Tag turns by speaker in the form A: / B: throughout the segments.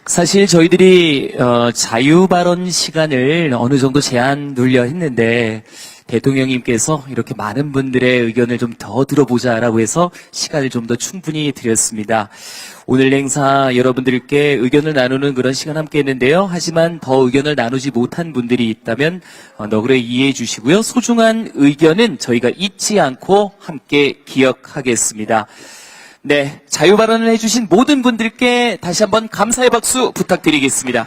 A: 사실 저희들이 자유 발언 시간을 어느 정도 제한 돌려 했는데 대통령님께서 이렇게 많은 분들의 의견을 좀 더 들어보자라고 해서 시간을 좀 더 충분히 드렸습니다. 오늘 행사 여러분들께 의견을 나누는 그런 시간 함께 했는데요. 하지만 더 의견을 나누지 못한 분들이 있다면 너그레 이해해 주시고요. 소중한 의견은 저희가 잊지 않고 함께 기억하겠습니다. 네, 자유 발언을 해주신 모든 분들께 다시 한번 감사의 박수 부탁드리겠습니다.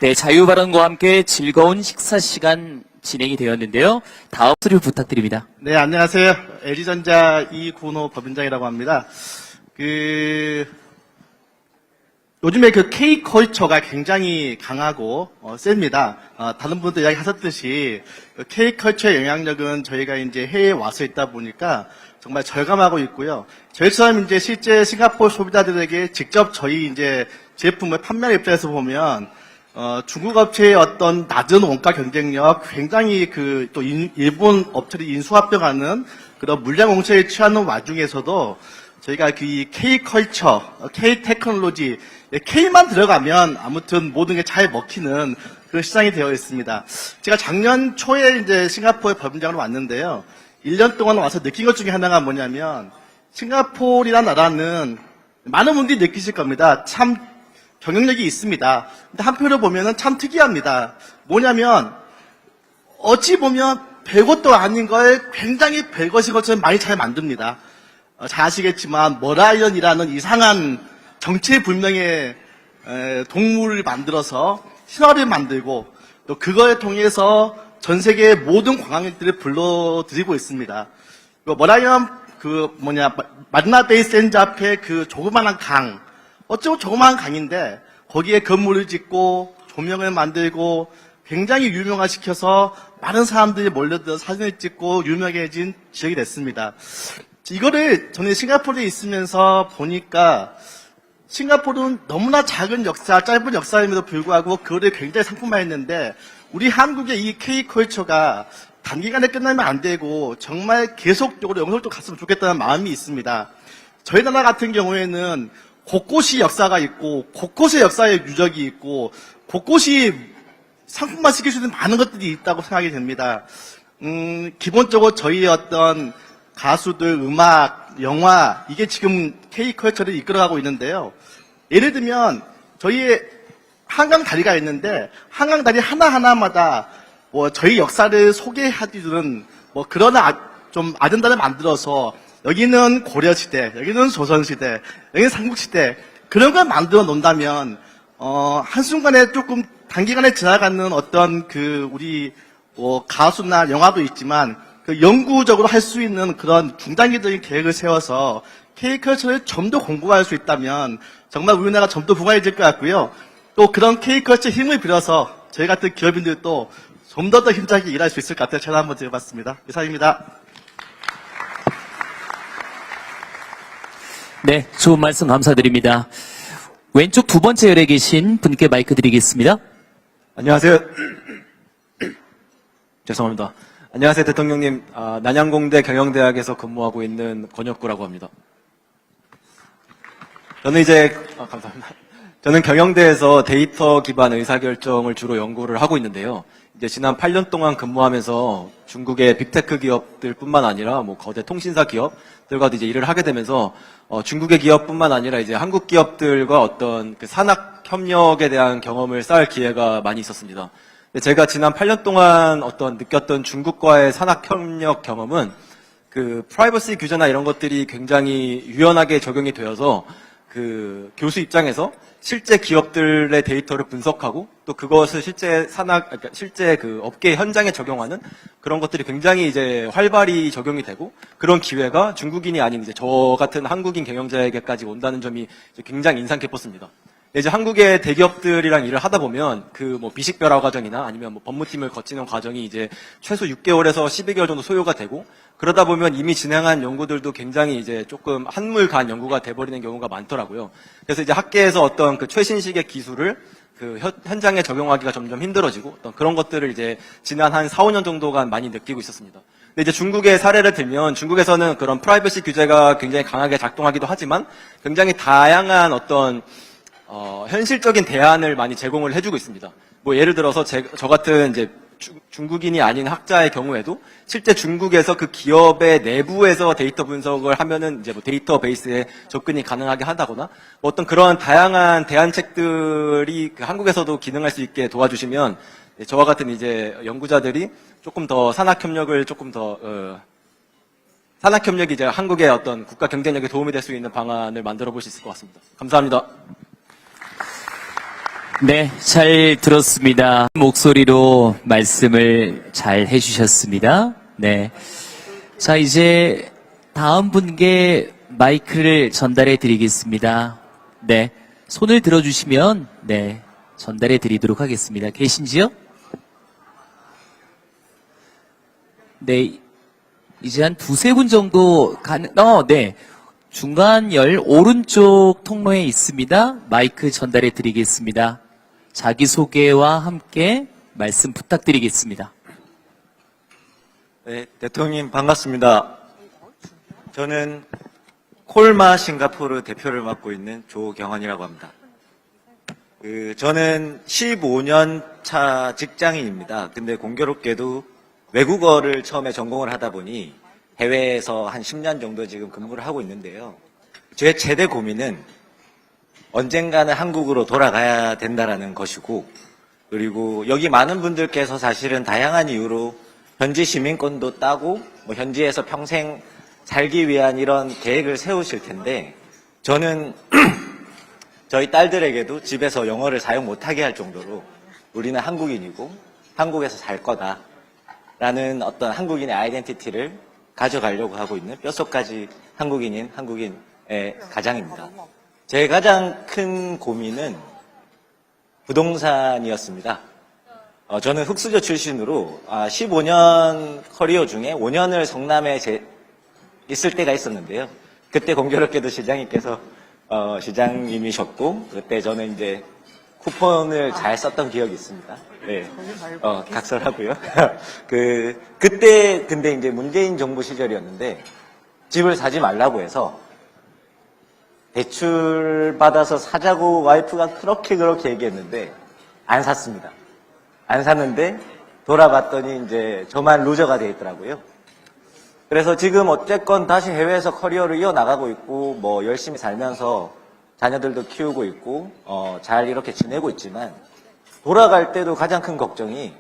A: 네, 자유 발언과 함께 즐거운 식사 시간 진행이 되었는데요. 다음 소리 부탁드립니다.
B: 네, 안녕하세요. LG전자 이군호 법인장이라고 합니다. 요즘에 K컬처가 굉장히 강하고, 셉니다. 다른 분도 이야기 하셨듯이, K컬처의 영향력은 저희가 이제 해외에 와서 있다 보니까 정말 절감하고 있고요. 저희처럼 이제 실제 싱가포르 소비자들에게 직접 저희 이제 제품을 판매하는 입장에서 보면, 중국 업체의 어떤 낮은 원가 경쟁력, 굉장히 또 일본 업체를 인수합병하는 그런 물량 공세에 취하는 와중에서도 저희가 이 K컬처, K테크놀로지, K만 들어가면 아무튼 모든 게 잘 먹히는 그런 시장이 되어 있습니다. 제가 작년 초에 이제 싱가포르 법인장으로 왔는데요. 1년 동안 와서 느낀 것 중에 하나가 뭐냐면, 싱가포르라는 나라는 많은 분들이 느끼실 겁니다. 참 경쟁력이 있습니다. 근데 한편으로 보면은 참 특이합니다. 뭐냐면, 어찌 보면 별것도 아닌 걸 굉장히 별것인 것처럼 많이 잘 만듭니다. 잘 아시겠지만 머라이언이라는 이상한 정체불명의 동물을 만들어서 신화를 만들고 또 그걸 통해서 전 세계의 모든 관광객들을 불러들이고 있습니다. 머라이언 마리나베이 샌즈 앞에 그 조그만한 강, 어쩌고 조그만한 강인데 거기에 건물을 짓고 조명을 만들고 굉장히 유명화시켜서 많은 사람들이 몰려들어 사진을 찍고 유명해진 지역이 됐습니다. 이거를 저는 싱가포르에 있으면서 보니까 싱가포르는 너무나 작은 역사, 짧은 역사임에도 불구하고 그거를 굉장히 상품화했는데 우리 한국의 이 K컬처가 단기간에 끝나면 안 되고 정말 계속적으로 영속적으로 갔으면 좋겠다는 마음이 있습니다. 저희 나라 같은 경우에는 곳곳이 역사가 있고 곳곳에 역사의 유적이 있고 곳곳이 상품화 시킬 수 있는 많은 것들이 있다고 생각이 됩니다. 기본적으로 저희의 어떤 가수들, 음악, 영화, 이게 지금 K컬처를 이끌어가고 있는데요. 예를 들면, 저희의 한강다리가 있는데, 한강다리 하나하나마다 저희 역사를 소개해주는 그런 좀 아젠다를 만들어서, 여기는 고려시대, 여기는 조선시대, 여기는 삼국시대, 그런 걸 만들어 놓는다면, 한순간에 조금 단기간에 지나가는 어떤 우리 가수나 영화도 있지만, 영구적으로 할 수 있는 그런 중단기적인 계획을 세워서 K컬처를 좀 더 공부할 수 있다면 정말 우리나라가 좀 더 부강해질 것 같고요. 또 그런 K컬처 힘을 빌어서 저희 같은 기업인들도 좀 더 힘차게 일할 수 있을 것 같아요. 제가 한번 드려봤습니다. 이상입니다.
A: 네, 좋은 말씀 감사드립니다. 왼쪽 두 번째 열에 계신 분께 마이크 드리겠습니다.
C: 안녕하세요. 죄송합니다. 안녕하세요, 대통령님. 난양공대 경영대학에서 근무하고 있는 권혁구라고 합니다. 감사합니다. 저는 경영대에서 데이터 기반 의사결정을 주로 연구를 하고 있는데요. 이제 지난 8년 동안 근무하면서 중국의 빅테크 기업들 뿐만 아니라 거대 통신사 기업들과도 이제 일을 하게 되면서 중국의 기업뿐만 아니라 이제 한국 기업들과 어떤 산학 협력에 대한 경험을 쌓을 기회가 많이 있었습니다. 제가 지난 8년 동안 느꼈던 중국과의 산학협력 경험은 프라이버시 규제나 이런 것들이 굉장히 유연하게 적용이 되어서 교수 입장에서 실제 기업들의 데이터를 분석하고 또 그것을 실제 업계 현장에 적용하는 그런 것들이 굉장히 이제 활발히 적용이 되고 그런 기회가 중국인이 아닌 이제 저 같은 한국인 경영자에게까지 온다는 점이 굉장히 인상 깊었습니다. 이제 한국의 대기업들이랑 일을 하다 보면 비식별화 과정이나 아니면 법무팀을 거치는 과정이 이제 최소 6개월에서 12개월 정도 소요가 되고 그러다 보면 이미 진행한 연구들도 굉장히 이제 조금 한물 간 연구가 돼버리는 경우가 많더라고요. 그래서 이제 학계에서 어떤 최신식의 기술을 현장에 적용하기가 점점 힘들어지고 어떤 그런 것들을 이제 지난 한 4, 5년 정도간 많이 느끼고 있었습니다. 근데 이제 중국의 사례를 들면 중국에서는 그런 프라이버시 규제가 굉장히 강하게 작동하기도 하지만 굉장히 다양한 어떤 현실적인 대안을 많이 제공을 해주고 있습니다. 뭐 예를 들어서 저 같은 이제 중국인이 아닌 학자의 경우에도 실제 중국에서 그 기업의 내부에서 데이터 분석을 하면은 이제 뭐 데이터베이스에 접근이 가능하게 한다거나 뭐 어떤 그런 다양한 대안책들이 그 한국에서도 기능할 수 있게 도와주시면 저와 같은 이제 연구자들이 조금 더 산학협력을 조금 더 산학협력이 이제 한국의 어떤 국가 경쟁력에 도움이 될 수 있는 방안을 만들어 볼 수 있을 것 같습니다. 감사합니다.
A: 네, 잘 들었습니다. 목소리로 말씀을 잘 해주셨습니다. 네. 자, 이제 다음 분께 마이크를 전달해 드리겠습니다. 네. 손을 들어주시면, 네. 전달해 드리도록 하겠습니다. 계신지요? 네. 이제 한 두세 분 정도 네. 중간 열 오른쪽 통로에 있습니다. 마이크 전달해 드리겠습니다. 자기소개와 함께 말씀 부탁드리겠습니다.
D: 네, 대통령님 반갑습니다. 저는 콜마 싱가포르 대표를 맡고 있는 조경원이라고 합니다. 저는 15년 차 직장인입니다. 근데 공교롭게도 외국어를 처음에 전공을 하다 보니 해외에서 한 10년 정도 지금 근무를 하고 있는데요. 제 최대 고민은 언젠가는 한국으로 돌아가야 된다라는 것이고, 그리고 여기 많은 분들께서 사실은 다양한 이유로 현지 시민권도 따고 뭐 현지에서 평생 살기 위한 이런 계획을 세우실 텐데, 저는 저희 딸들에게도 집에서 영어를 사용 못하게 할 정도로 우리는 한국인이고 한국에서 살 거다라는 어떤 한국인의 아이덴티티를 가져가려고 하고 있는 뼛속까지 한국인인 한국인의 가장입니다. 제 가장 큰 고민은 부동산이었습니다. 저는 흑수저 출신으로 15년 커리어 중에 5년을 성남에 있을 때가 있었는데요. 그때 공교롭게도 시장님께서 시장님이셨고, 그때 저는 이제 쿠폰을 잘 썼던 기억이 있습니다. 네. 각설하고요. 그때 근데 이제 문재인 정부 시절이었는데 집을 사지 말라고 해서 대출 받아서 사자고 와이프가 그렇게 얘기했는데 안 샀습니다. 안 샀는데 돌아봤더니 이제 저만 루저가 돼 있더라고요. 그래서 지금 어쨌건 다시 해외에서 커리어를 이어나가고 있고 뭐 열심히 살면서 자녀들도 키우고 있고 잘 이렇게 지내고 있지만 돌아갈 때도 가장 큰 걱정이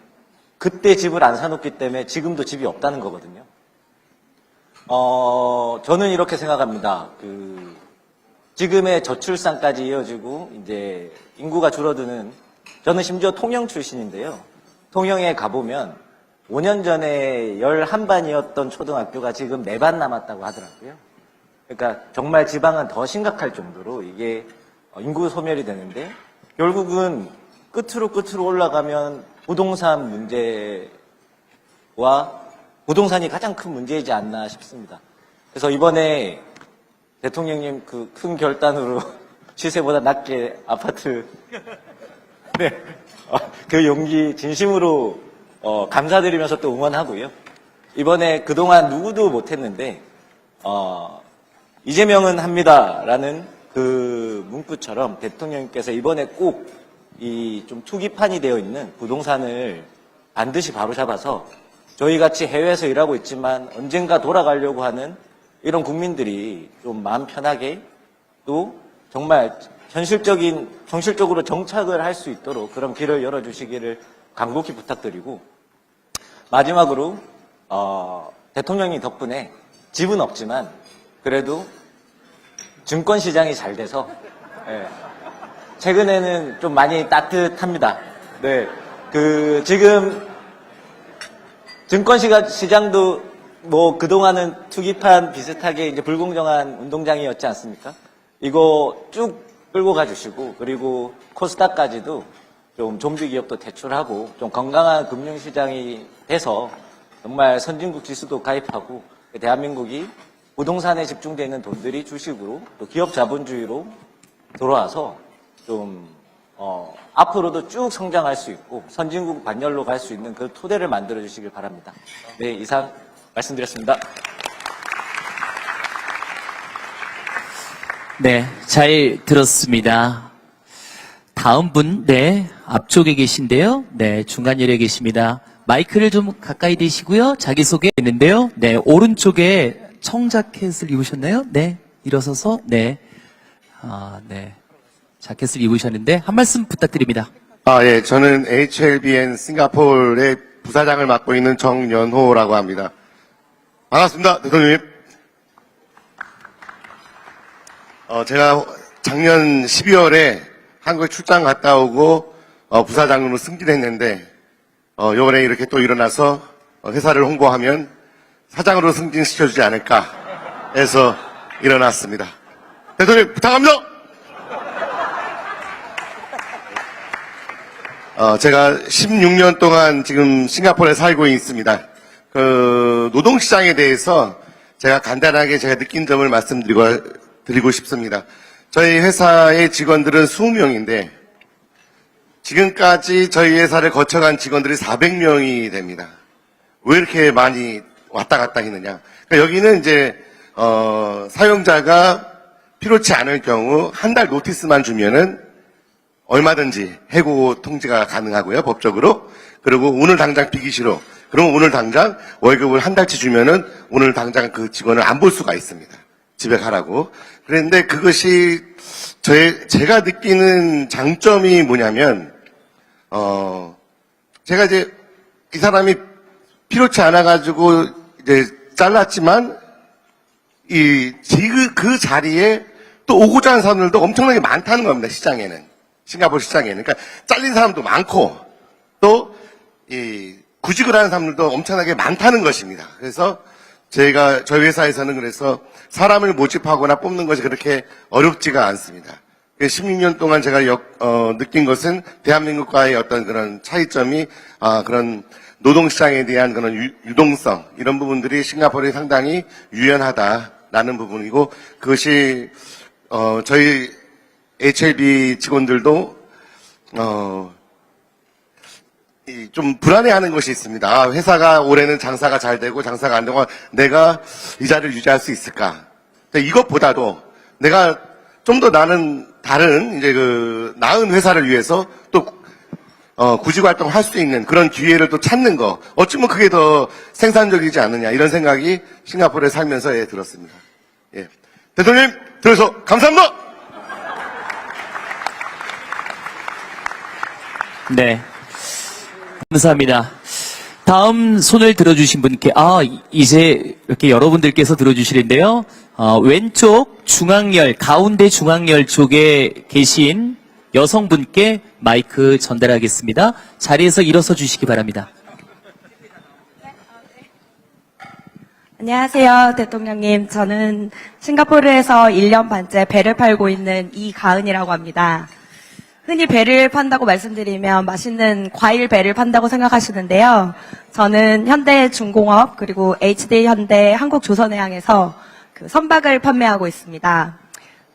D: 그때 집을 안 사놓기 때문에 지금도 집이 없다는 거거든요. 저는 이렇게 생각합니다. 지금의 저출산까지 이어지고 이제 인구가 줄어드는, 저는 심지어 통영 출신인데요. 통영에 가보면 5년 전에 11반이었던 초등학교가 지금 4반 남았다고 하더라고요. 그러니까 정말 지방은 더 심각할 정도로 이게 인구 소멸이 되는데, 결국은 끝으로 올라가면 부동산 문제와 부동산이 가장 큰 문제이지 않나 싶습니다. 그래서 이번에 대통령님 큰 결단으로 시세보다 낮게 아파트 네. 그 용기 진심으로 감사드리면서 또 응원하고요. 이번에 그동안 누구도 못했는데 이재명은 합니다라는 그 문구처럼 대통령님께서 이번에 꼭 이 좀 투기판이 되어 있는 부동산을 반드시 바로잡아서 저희같이 해외에서 일하고 있지만 언젠가 돌아가려고 하는 이런 국민들이 좀 마음 편하게 또 정말 현실적으로 정착을 할 수 있도록 그런 길을 열어주시기를 간곡히 부탁드리고, 마지막으로 대통령님 덕분에 집은 없지만 그래도 증권시장이 잘 돼서 최근에는 좀 많이 따뜻합니다. 네, 지금 증권시장도 뭐 그동안은 투기판 비슷하게 이제 불공정한 운동장이었지 않습니까? 이거 쭉 끌고 가주시고, 그리고 코스닥까지도 좀 좀비 기업도 대출하고 좀 건강한 금융시장이 돼서 정말 선진국 지수도 가입하고 대한민국이 부동산에 집중되어 있는 돈들이 주식으로 또 기업 자본주의로 돌아와서 좀 앞으로도 쭉 성장할 수 있고 선진국 반열로 갈 수 있는 그 토대를 만들어 주시길 바랍니다. 네, 이상
C: 말씀드렸습니다.
A: 네, 잘 들었습니다. 다음 분, 네, 앞쪽에 계신데요. 네, 중간열에 계십니다. 마이크를 좀 가까이 대시고요. 자기소개 했는데요. 네, 오른쪽에 청자켓을 입으셨나요? 네, 일어서서, 네. 네. 자켓을 입으셨는데, 한 말씀 부탁드립니다.
E: 예, 저는 HLBN 싱가포르의 부사장을 맡고 있는 정연호라고 합니다. 반갑습니다, 대통령님. 제가 작년 12월에 한국에 출장 갔다 오고, 부사장으로 승진했는데, 요번에 이렇게 또 일어나서 회사를 홍보하면 사장으로 승진시켜주지 않을까 해서 일어났습니다. 대통령 부탁합니다! 제가 16년 동안 지금 싱가포르에 살고 있습니다. 노동시장에 대해서 제가 간단하게 제가 느낀 점을 드리고 싶습니다. 저희 회사의 직원들은 20명인데, 지금까지 저희 회사를 거쳐간 직원들이 400명이 됩니다. 왜 이렇게 많이 왔다 갔다 했느냐. 그러니까 여기는 이제, 사용자가 필요치 않을 경우 한 달 노티스만 주면은 얼마든지 해고 통지가 가능하고요, 법적으로. 그리고 오늘 당장 비기 싫어. 그러면 오늘 당장 월급을 한 달치 주면은 오늘 당장 그 직원을 안 볼 수가 있습니다. 집에 가라고. 그런데 그것이 제가 느끼는 장점이 뭐냐면, 제가 이제 이 사람이 필요치 않아가지고 이제 잘랐지만, 그 자리에 또 오고자 하는 사람들도 엄청나게 많다는 겁니다, 시장에는. 싱가포르 시장에는. 그러니까 잘린 사람도 많고, 또, 구직을 하는 사람들도 엄청나게 많다는 것입니다. 그래서 저희 회사에서는 그래서 사람을 모집하거나 뽑는 것이 그렇게 어렵지가 않습니다. 16년 동안 제가 느낀 것은 대한민국과의 어떤 그런 차이점이, 그런 노동시장에 대한 그런 유동성, 이런 부분들이 싱가포르에 상당히 유연하다라는 부분이고, 그것이, 저희 HLB 직원들도, 좀 불안해하는 것이 있습니다. 회사가 올해는 장사가 잘 되고 장사가 안 되고 내가 이 자리를 유지할 수 있을까? 이것보다도 내가 좀 더 나는 다른 이제 나은 회사를 위해서 또 구직 활동을 할 수 있는 그런 기회를 또 찾는 거, 어쩌면 그게 더 생산적이지 않느냐 이런 생각이 싱가포르에 살면서 들었습니다. 예. 대통령님 들어서 감사합니다.
A: 네. 감사합니다. 다음 손을 들어주신 분께, 이제 이렇게 여러분들께서 들어주시는데요. 왼쪽 중앙열, 가운데 중앙열 쪽에 계신 여성분께 마이크 전달하겠습니다. 자리에서 일어서 주시기 바랍니다.
F: 안녕하세요, 대통령님. 저는 싱가포르에서 1년 반째 배를 팔고 있는 이가은이라고 합니다. 흔히 배를 판다고 말씀드리면 맛있는 과일 배를 판다고 생각하시는데요. 저는 현대중공업 그리고 HD 현대 한국조선해양에서 선박을 판매하고 있습니다.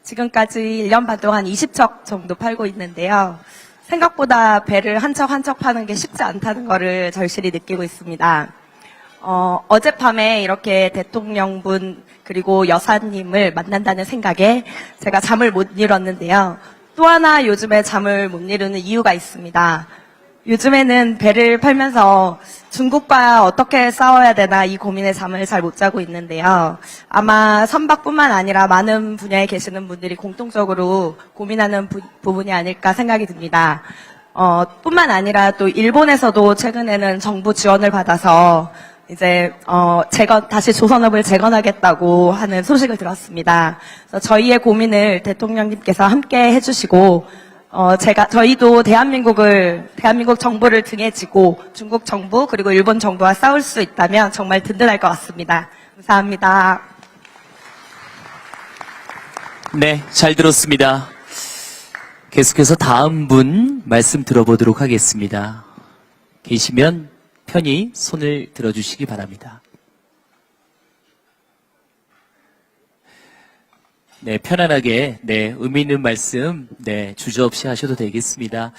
F: 지금까지 1년 반 동안 20척 정도 팔고 있는데요. 생각보다 배를 한 척 한 척 파는 게 쉽지 않다는 거를 절실히 느끼고 있습니다. 어젯밤에 이렇게 대통령분 그리고 여사님을 만난다는 생각에 제가 잠을 못 이뤘는데요. 또 하나 요즘에 잠을 못 이루는 이유가 있습니다. 요즘에는 배를 팔면서 중국과 어떻게 싸워야 되나 이 고민에 잠을 잘 못 자고 있는데요. 아마 선박뿐만 아니라 많은 분야에 계시는 분들이 공통적으로 고민하는 부분이 아닐까 생각이 듭니다. 뿐만 아니라 또 일본에서도 최근에는 정부 지원을 받아서 이제 다시 조선업을 재건하겠다고 하는 소식을 들었습니다. 그래서 저희의 고민을 대통령님께서 함께 해주시고 저희도 대한민국 정부를 등에 지고 중국 정부 그리고 일본 정부와 싸울 수 있다면 정말 든든할 것 같습니다. 감사합니다.
A: 네, 잘 들었습니다. 계속해서 다음 분 말씀 들어보도록 하겠습니다. 계시면 편히 손을 들어주시기 바랍니다. 네, 편안하게, 네, 의미 있는 말씀, 네, 주저없이 하셔도 되겠습니다.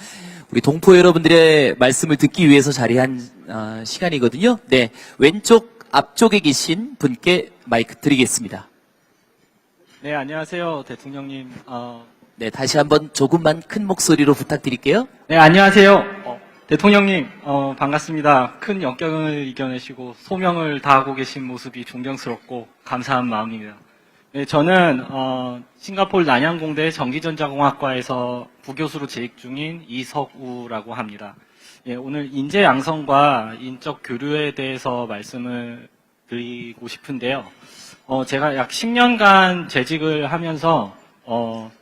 A: 우리 동포 여러분들의 말씀을 듣기 위해서 자리한 시간이거든요. 네, 왼쪽 앞쪽에 계신 분께 마이크 드리겠습니다.
G: 네, 안녕하세요, 대통령님.
A: 네, 다시 한번 조금만 큰 목소리로 부탁드릴게요.
G: 네, 안녕하세요. 대통령님, 반갑습니다. 큰 역경을 이겨내시고 소명을 다하고 계신 모습이 존경스럽고 감사한 마음입니다. 네, 저는 싱가포르 난양공대 전기전자공학과에서 부교수로 재직 중인 이석우라고 합니다. 예, 오늘 인재 양성과 인적 교류에 대해서 말씀을 드리고 싶은데요. 제가 약 10년간 재직을 하면서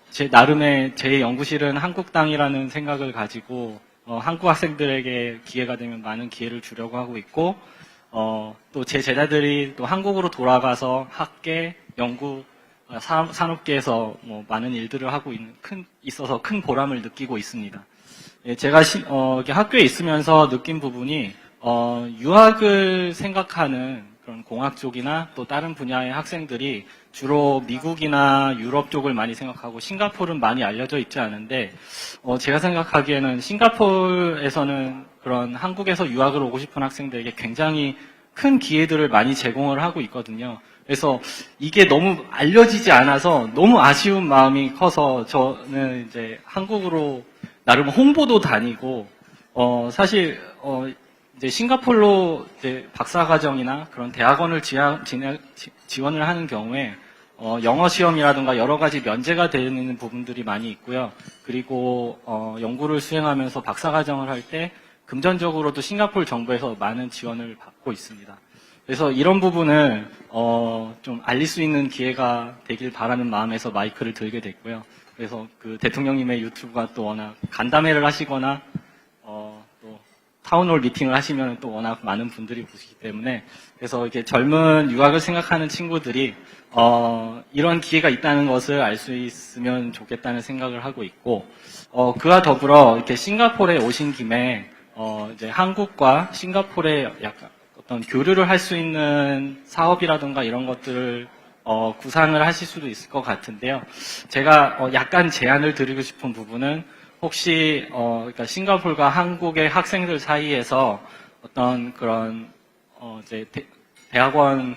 G: 제 나름의 제 연구실은 한국 땅이라는 생각을 가지고 한국 학생들에게 기회가 되면 많은 기회를 주려고 하고 있고 또 제 제자들이 또 한국으로 돌아가서 학계, 연구, 산업계에서 뭐 많은 일들을 하고 있어서 큰 보람을 느끼고 있습니다. 예, 제가 이렇게 학교에 있으면서 느낀 부분이 유학을 생각하는 그런 공학 쪽이나 또 다른 분야의 학생들이 주로 미국이나 유럽 쪽을 많이 생각하고 싱가포르는 많이 알려져 있지 않은데 제가 생각하기에는 싱가포르에서는 그런 한국에서 유학을 오고 싶은 학생들에게 굉장히 큰 기회들을 많이 제공을 하고 있거든요. 그래서 이게 너무 알려지지 않아서 너무 아쉬운 마음이 커서 저는 이제 한국으로 나름 홍보도 다니고 사실 이제 싱가포르로 이제 박사과정이나 그런 대학원을 지원을 하는 경우에 영어 시험이라든가 여러 가지 면제가 되는 부분들이 많이 있고요. 그리고 연구를 수행하면서 박사과정을 할 때 금전적으로도 싱가포르 정부에서 많은 지원을 받고 있습니다. 그래서 이런 부분을 좀 알릴 수 있는 기회가 되길 바라는 마음에서 마이크를 들게 됐고요. 그래서 그 대통령님의 유튜브가 또 워낙 간담회를 하시거나 또 타운홀 미팅을 하시면 또 워낙 많은 분들이 보시기 때문에 그래서 이렇게 젊은 유학을 생각하는 친구들이 이런 기회가 있다는 것을 알 수 있으면 좋겠다는 생각을 하고 있고 그와 더불어 이렇게 싱가포르에 오신 김에 이제 한국과 싱가포르의 약간 어떤 교류를 할 수 있는 사업이라든가 이런 것들을 구상을 하실 수도 있을 것 같은데요. 제가 약간 제안을 드리고 싶은 부분은 혹시 그러니까 싱가포르가 한국의 학생들 사이에서 어떤 그런 이제 대학원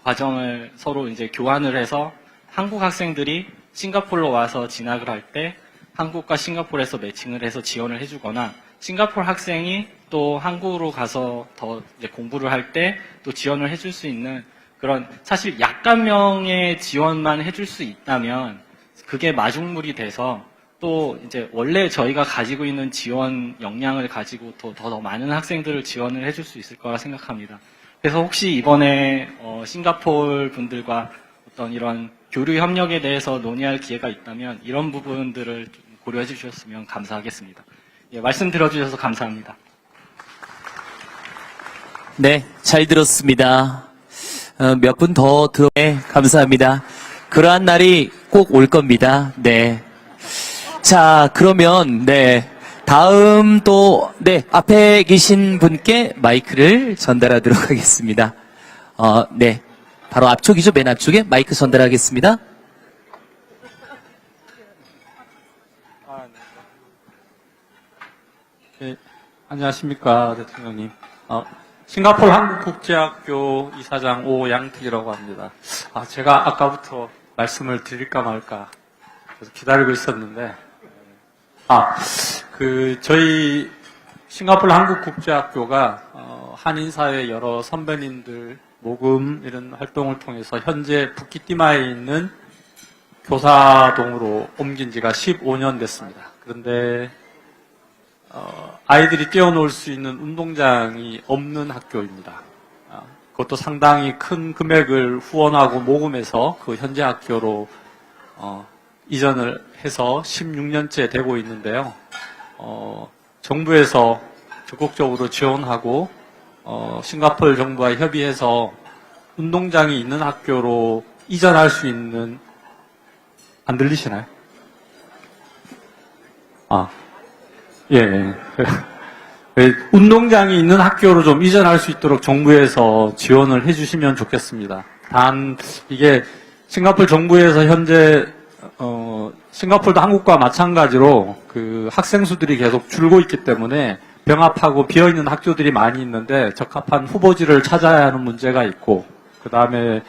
G: 과정을 서로 이제 교환을 해서 한국 학생들이 싱가포르로 와서 진학을 할 때 한국과 싱가포르에서 매칭을 해서 지원을 해주거나 싱가포르 학생이 또 한국으로 가서 더 이제 공부를 할 때 또 지원을 해줄 수 있는 그런 사실 약간명의 지원만 해줄 수 있다면 그게 마중물이 돼서 또 이제 원래 저희가 가지고 있는 지원 역량을 가지고 더 많은 학생들을 지원을 해줄 수 있을 거라 생각합니다. 그래서 혹시 이번에 싱가포르 분들과 어떤 이런 교류 협력에 대해서 논의할 기회가 있다면 이런 부분들을 좀 고려해 주셨으면 감사하겠습니다. 예, 말씀 들어주셔서 감사합니다.
A: 네, 잘 들었습니다. 몇 분 더 네, 감사합니다. 그러한 날이 꼭 올 겁니다. 네. 자, 그러면, 네. 다음 또, 네, 앞에 계신 분께 마이크를 전달하도록 하겠습니다. 네. 바로 앞쪽이죠, 맨 앞쪽에 마이크 전달하겠습니다.
H: 네, 안녕하십니까, 대통령님. 싱가포르 한국국제학교 이사장 오양택이라고 합니다. 제가 아까부터 말씀을 드릴까 말까 그래서 기다리고 있었는데, 저희 싱가포르 한국국제학교가 한인사회 여러 선배님들 모금 이런 활동을 통해서 현재 부키티마에 있는 교사동으로 옮긴 지가 15년 됐습니다. 그런데 아이들이 뛰어놀 수 있는 운동장이 없는 학교입니다. 그것도 상당히 큰 금액을 후원하고 모금해서 그 현재 학교로 이전을 해서 16년째 되고 있는데요. 정부에서 적극적으로 지원하고 싱가포르 정부와 협의해서 운동장이 있는 학교로 이전할 수 있는 안 들리시나요? 예. 운동장이 있는 학교로 좀 이전할 수 있도록 정부에서 지원을 해주시면 좋겠습니다. 단 이게 싱가포르 정부에서 현재 싱가포르도 한국과 마찬가지로 그 학생 수들이 계속 줄고 있기 때문에 병합하고 비어있는 학교들이 많이 있는데 적합한 후보지를 찾아야 하는 문제가 있고, 그 다음에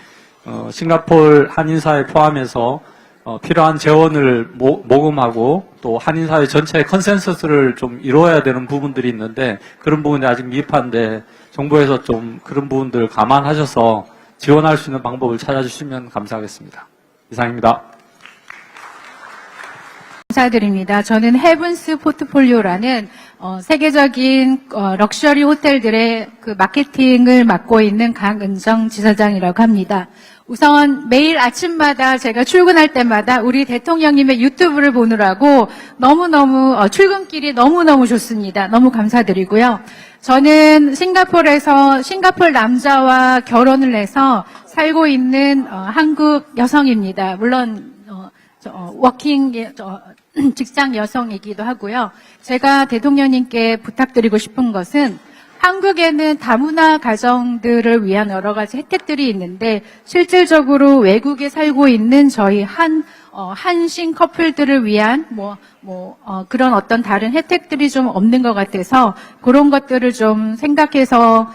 H: 싱가포르 한인사회 포함해서 필요한 재원을 모금하고 또 한인사회 전체의 컨센서스를 좀 이루어야 되는 부분들이 있는데 그런 부분이 아직 미흡한데 정부에서 좀 그런 부분들 감안하셔서 지원할 수 있는 방법을 찾아주시면 감사하겠습니다. 이상입니다.
I: 감사드립니다. 저는 헤븐스 포트폴리오라는 세계적인 럭셔리 호텔들의 그 마케팅을 맡고 있는 강은정 지사장이라고 합니다. 우선 매일 아침마다 제가 출근할 때마다 우리 대통령님의 유튜브를 보느라고 너무너무 출근길이 너무너무 좋습니다. 너무 감사드리고요. 저는 싱가포르에서 싱가포르 남자와 결혼을 해서 살고 있는 한국 여성입니다. 물론 워킹 직장 여성이기도 하고요. 제가 대통령님께 부탁드리고 싶은 것은 한국에는 다문화 가정들을 위한 여러 가지 혜택들이 있는데 실질적으로 외국에 살고 있는 저희 한신 커플들을 위한 그런 어떤 다른 혜택들이 좀 없는 것 같아서 그런 것들을 좀 생각해서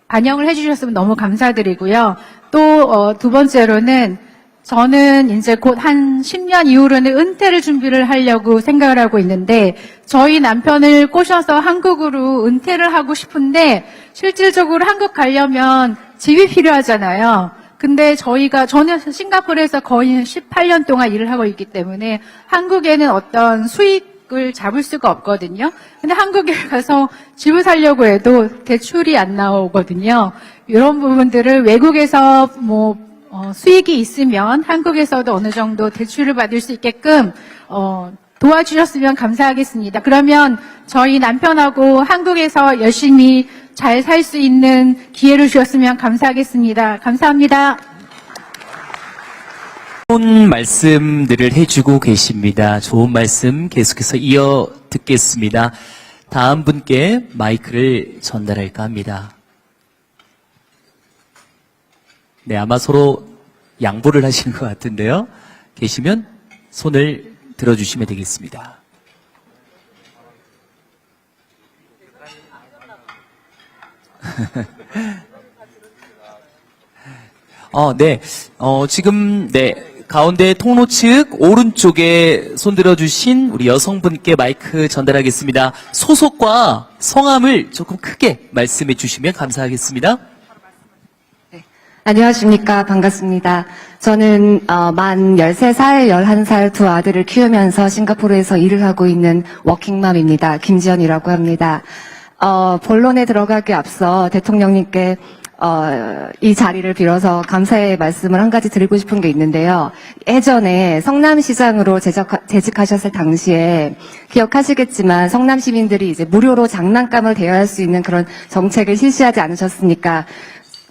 I: 반영을 해주셨으면 너무 감사드리고요. 또 두 번째로는 저는 이제 곧 한 10년 이후로는 은퇴를 준비를 하려고 생각을 하고 있는데 저희 남편을 꼬셔서 한국으로 은퇴를 하고 싶은데 실질적으로 한국 가려면 집이 필요하잖아요. 근데 저는 싱가포르에서 거의 18년 동안 일을 하고 있기 때문에 한국에는 어떤 수익을 잡을 수가 없거든요. 근데 한국에 가서 집을 살려고 해도 대출이 안 나오거든요. 이런 부분들을 외국에서 수익이 있으면 한국에서도 어느 정도 대출을 받을 수 있게끔 도와주셨으면 감사하겠습니다. 그러면 저희 남편하고 한국에서 열심히 잘 살 수 있는 기회를 주셨으면 감사하겠습니다. 감사합니다.
A: 좋은 말씀들을 해주고 계십니다. 좋은 말씀 계속해서 이어 듣겠습니다. 다음 분께 마이크를 전달할까 합니다. 네, 아마 서로 양보를 하시는 것 같은데요. 계시면 손을 들어주시면 되겠습니다. 네. 지금, 가운데 통로 측 오른쪽에 손 들어주신 우리 여성분께 마이크 전달하겠습니다. 소속과 성함을 조금 크게 말씀해 주시면 감사하겠습니다.
J: 안녕하십니까. 반갑습니다. 저는 만 13살, 11살 두 아들을 키우면서 싱가포르에서 일을 하고 있는 워킹맘입니다. 김지연이라고 합니다. 본론에 들어가기 앞서 대통령님께 이 자리를 빌어서 감사의 말씀을 한 가지 드리고 싶은 게 있는데요. 예전에 성남시장으로 재직하셨을 당시에 기억하시겠지만 성남 시민들이 이제 무료로 장난감을 대여할 수 있는 그런 정책을 실시하지 않으셨습니까?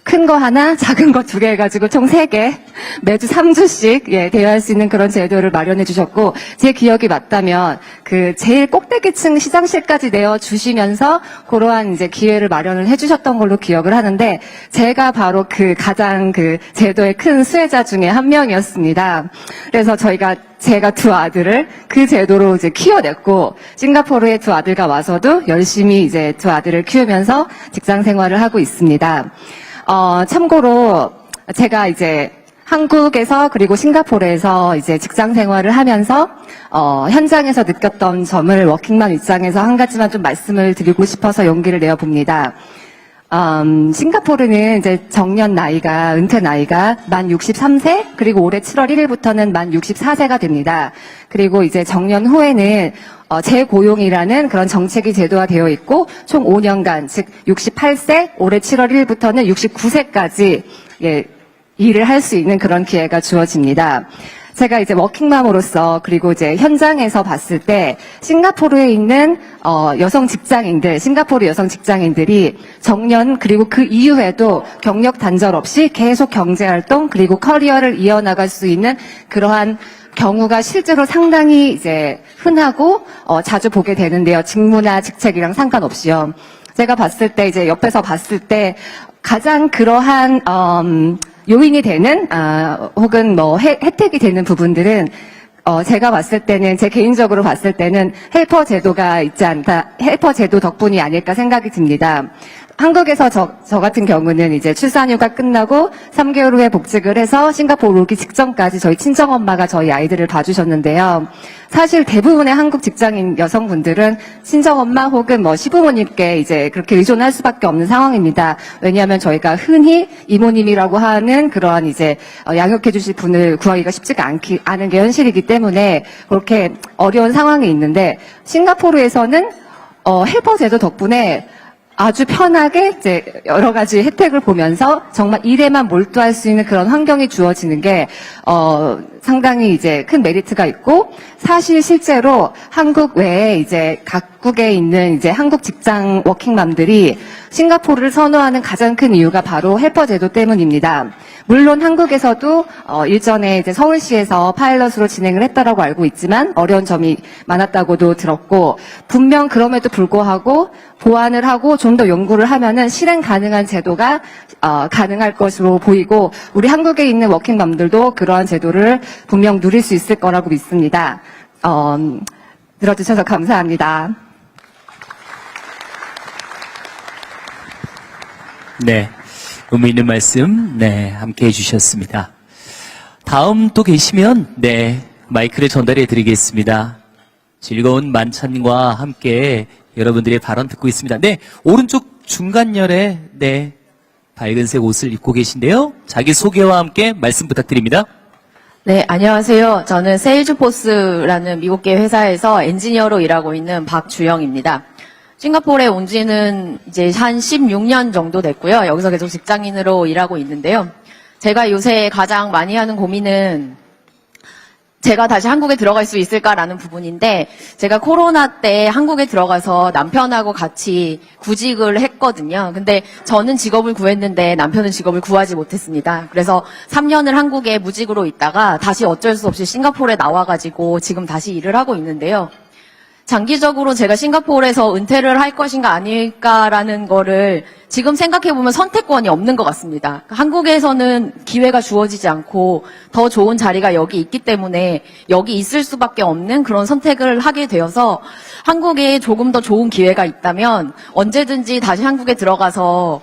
J: 큰 거 하나, 작은 거 2개 해가지고 총 3개, 매주 3주씩, 대여할 수 있는 그런 제도를 마련해 주셨고, 제 기억이 맞다면, 제일 꼭대기층 시장실까지 내어주시면서, 그러한 이제 기회를 마련을 해 주셨던 걸로 기억을 하는데, 제가 바로 가장 제도의 큰 수혜자 중에 한 명이었습니다. 그래서 제가 두 아들을 그 제도로 이제 키워냈고, 싱가포르의 두 아들과 와서도 열심히 이제 두 아들을 키우면서 직장 생활을 하고 있습니다. 참고로 제가 이제 한국에서 그리고 싱가포르에서 이제 직장 생활을 하면서 현장에서 느꼈던 점을 워킹맘 입장에서 한 가지만 좀 말씀을 드리고 싶어서 용기를 내어 봅니다. 싱가포르는 이제 은퇴 나이가 만 63세, 그리고 올해 7월 1일부터는 만 64세가 됩니다. 그리고 이제 정년 후에는 재고용이라는 그런 정책이 제도화되어 있고, 총 5년간, 즉 68세, 올해 7월 1일부터는 69세까지 일을 할 수 있는 그런 기회가 주어집니다. 제가 이제 워킹맘으로서 그리고 이제 현장에서 봤을 때 싱가포르에 있는 싱가포르 여성 직장인들이 정년 그리고 그 이후에도 경력 단절 없이 계속 경제활동 그리고 커리어를 이어나갈 수 있는 그러한 경우가 실제로 상당히 이제 흔하고 자주 보게 되는데요. 직무나 직책이랑 상관없이요. 제가 봤을 때 이제 옆에서 봤을 때 가장 그러한 요인이 되는 혹은 혜택이 되는 부분들은 제가 봤을 때는, 제 개인적으로 봤을 때는 헬퍼 제도가 있지 않다, 헬퍼 제도 덕분이 아닐까 생각이 듭니다. 한국에서 저 같은 경우는 이제 출산휴가 끝나고 3개월 후에 복직을 해서 싱가포르 오기 직전까지 저희 친정엄마가 저희 아이들을 봐주셨는데요. 사실 대부분의 한국 직장인 여성분들은 친정엄마 혹은 뭐 시부모님께 이제 그렇게 의존할 수밖에 없는 상황입니다. 왜냐하면 저희가 흔히 이모님이라고 하는 그러한 이제 양육해 주실 분을 구하기가 쉽지가 않은 게 현실이기 때문에 그렇게 어려운 상황이 있는데, 싱가포르에서는 헬퍼 제도 덕분에 아주 편하게 이제 여러 가지 혜택을 보면서 정말 일에만 몰두할 수 있는 그런 환경이 주어지는 게 상당히 이제 큰 메리트가 있고, 사실 실제로 한국 외에 이제 각국에 있는 이제 한국 직장 워킹맘들이 싱가포르를 선호하는 가장 큰 이유가 바로 헬퍼 제도 때문입니다. 물론 한국에서도 일전에 이제 서울시에서 파일럿으로 진행을 했다라고 알고 있지만 어려운 점이 많았다고도 들었고, 분명 그럼에도 불구하고 보완을 하고 좀 더 연구를 하면은 실행 가능한 제도가 가능할 것으로 보이고, 우리 한국에 있는 워킹맘들도 그러한 제도를 분명 누릴 수 있을 거라고 믿습니다. 들어주셔서 감사합니다.
A: 네. 의미 있는 말씀, 네, 함께 해주셨습니다. 다음 또 계시면, 네, 마이크를 전달해 드리겠습니다. 즐거운 만찬과 함께 여러분들의 발언 듣고 있습니다. 네, 오른쪽 중간열에, 네, 밝은색 옷을 입고 계신데요. 자기 소개와 함께 말씀 부탁드립니다.
K: 네, 안녕하세요. 저는 세일즈포스라는 미국계 회사에서 엔지니어로 일하고 있는 박주영입니다. 싱가포르에 온 지는 이제 한 16년 정도 됐고요. 여기서 계속 직장인으로 일하고 있는데요. 제가 요새 가장 많이 하는 고민은 제가 다시 한국에 들어갈 수 있을까라는 부분인데, 제가 코로나 때 한국에 들어가서 남편하고 같이 구직을 했거든요. 근데 저는 직업을 구했는데 남편은 직업을 구하지 못했습니다. 그래서 3년을 한국에 무직으로 있다가 다시 어쩔 수 없이 싱가포르에 나와가지고 지금 다시 일을 하고 있는데요. 장기적으로 제가 싱가포르에서 은퇴를 할 것인가 아닐까라는 거를 지금 생각해보면 선택권이 없는 것 같습니다. 한국에서는 기회가 주어지지 않고 더 좋은 자리가 여기 있기 때문에 여기 있을 수밖에 없는 그런 선택을 하게 되어서, 한국에 조금 더 좋은 기회가 있다면 언제든지 다시 한국에 들어가서